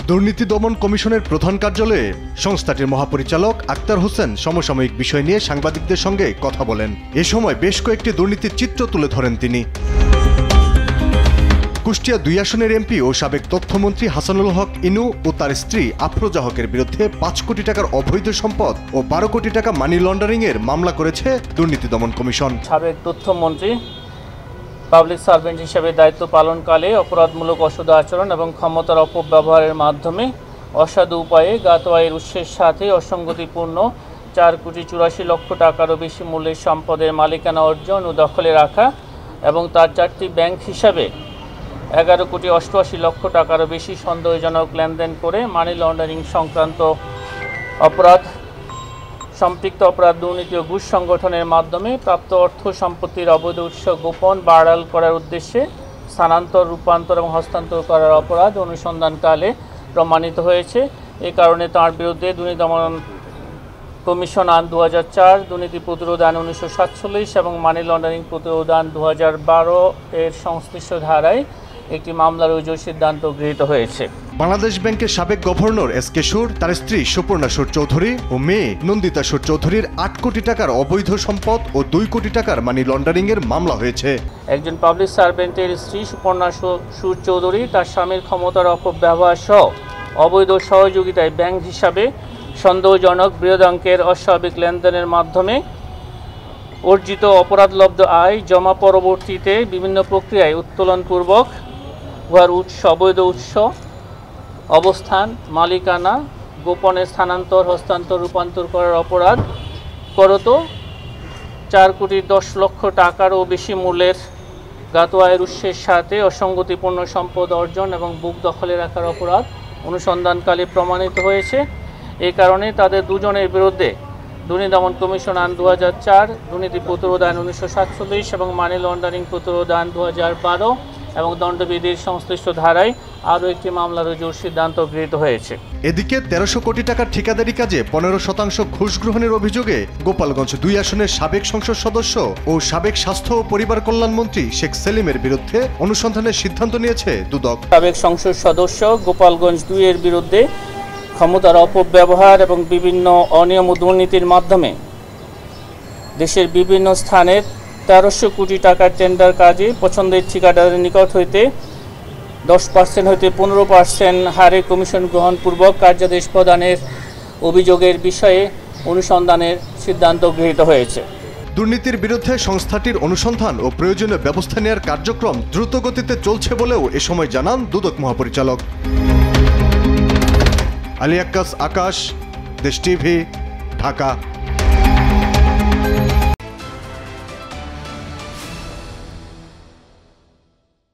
দুর্নীতি দমন কমিশনের প্রধান কার্যালয়ে সংস্থাটির মহাপরিচালক আক্তার হোসেন সমসাময়িক বিষয় নিয়ে সাংবাদিকদের সঙ্গে কথা বলেন। এ সময় বেশ কয়েকটি দুর্নীতির চিত্র তুলে ধরেন তিনি। কুষ্টিয়া ২ আসনের এমপি ও সাবেক তথ্যমন্ত্রী হাসানুল হক ইনু ও তার স্ত্রী আফরোজা হকের বিরুদ্ধে ৫ কোটি টাকার অবৈধ সম্পদ ও ১২ কোটি টাকা মানি লন্ডারিং এর মামলা করেছে দুর্নীতি দমন কমিশন। সাবেক তথ্যমন্ত্রী পাবলিক সার্ভেন্ট হিসেবে দায়িত্ব পালনকালে অপরাধমূলক অসৎ আচরণ এবং ক্ষমতার অপব্যবহারের মাধ্যমে অসাধু উপায়ে জ্ঞাত আয়ের উৎসের সাথে অসঙ্গতিপূর্ণ ৪,৮৪,০০,০০০ টাকারও বেশি মূল্যের সম্পদের মালিকানা অর্জন ও দখলে রাখা এবং তার 4টি ব্যাংক হিসাবে ১১,৮৮,০০,০০০ টাকারও বেশি সন্দেহজনক লেনদেন করে মানি লন্ডারিং সংক্রান্ত অপরাধ, সম্পৃক্ত অপরাধ, দুর্নীতি ও ঘুষ সংগঠনের মাধ্যমে প্রাপ্ত অর্থ সম্পত্তির অবৈধ উৎস গোপন বা আড়াল করার উদ্দেশ্যে স্থানান্তর, রূপান্তর এবং হস্তান্তর করার অপরাধ অনুসন্ধানকালে প্রমাণিত হয়েছে। এ কারণে তাঁর বিরুদ্ধে দুর্নীতি দমন কমিশন আইন ২০০৪, দুর্নীতি প্রতিরোধ আইন ১৯৪৭ এবং মানি লন্ডারিং প্রতিরোধ আইন ২০১২ এর সংশ্লিষ্ট ধারায় একটি মামলা রুজুর সিদ্ধান্ত গৃহীত হয়েছে। বাংলাদেশ ব্যাংকের সাবেক গভর্নর এস.কে. সুর, তার স্ত্রী সুপর্ণা সুর চৌধুরী ও মেয়ে নন্দিতা সুর চৌধুরীর ৮ কোটি টাকার অবৈধ সম্পদ ও ২ কোটি টাকার মানি লন্ডারিং এর মামলা হয়েছে। একজন পাবলিক সার্ভেন্টের স্ত্রী সুপর্ণা সুর চৌধুরী তার স্বামীর ক্ষমতার অপব্যবহার সহ অবৈধ সহযোগিতায় ব্যাংক হিসাবে সন্দেহজনক বৃহৎ অঙ্কের অস্বাভাবিক লেনদেনের মাধ্যমে অর্জিত অপরাধলব্ধ আয় জমা পরবর্তীতে বিভিন্ন প্রক্রিয়ায় উত্তোলনপূর্বক উহার উৎস, অবৈধ উৎস, অবস্থান, মালিকানা গোপনে স্থানান্তর, হস্তান্তর, রূপান্তর করার অপরাধ করত 4,10,00,০০০ টাকারও বেশি মূল্যের জ্ঞাত আয়ের উৎসের সাথে অসঙ্গতিপূর্ণ সম্পদ অর্জন এবং বুক দখলে রাখার অপরাধ অনুসন্ধানকালে প্রমাণিত হয়েছে। এই কারণে তাদের দুজনের বিরুদ্ধে দুর্নীতি দমন কমিশন আইন ২০০৪, দুর্নীতি প্রতিরোধ আইন ১৯৪৭ এবং মানি লন্ডারিং প্রতিরোধ আইন ২০১২ এবং দণ্ডবিধির সংশ্লিষ্ট ধারায় আরও একটি মামলা রুজুর সিদ্ধান্ত গৃহীত হয়েছে। এদিকে ১৩০০ কোটি টাকার ঠিকাদারি কাজে ১৫% ঘুষ গ্রহণের অভিযোগে গোপালগঞ্জ ২ আসনের সাবেক সংসদ সদস্য ও সাবেক স্বাস্থ্য ও পরিবার কল্যাণ মন্ত্রী শেখ সেলিমের বিরুদ্ধে অনুসন্ধানের সিদ্ধান্ত নিয়েছে দুদক। সাবেক সংসদ সদস্য গোপালগঞ্জ ২ এর বিরুদ্ধে ক্ষমতার অপব্যবহার এবং বিভিন্ন অনিয়ম ও দুর্নীতির মাধ্যমে দেশের বিভিন্ন স্থানের ১৩০০ কোটি টাকার টেন্ডার কাজে পছন্দের ঠিকাদারের নিকট হইতে 10% হইতে 15% হারে কমিশন গ্রহণপূর্বক কার্যাদেশ প্রদানের অভিযোগের বিষয়ে অনুসন্ধানের সিদ্ধান্ত গৃহীত হয়েছে। দুর্নীতির বিরুদ্ধে সংস্থাটির অনুসন্ধান ও প্রয়োজনীয় ব্যবস্থা নেওয়ার কার্যক্রম দ্রুত গতিতে চলছে বলেও এ সময় জানান দুদক মহাপরিচালক। আলী আক্কাস, আকাশ, দেশ টিভি, ঢাকা।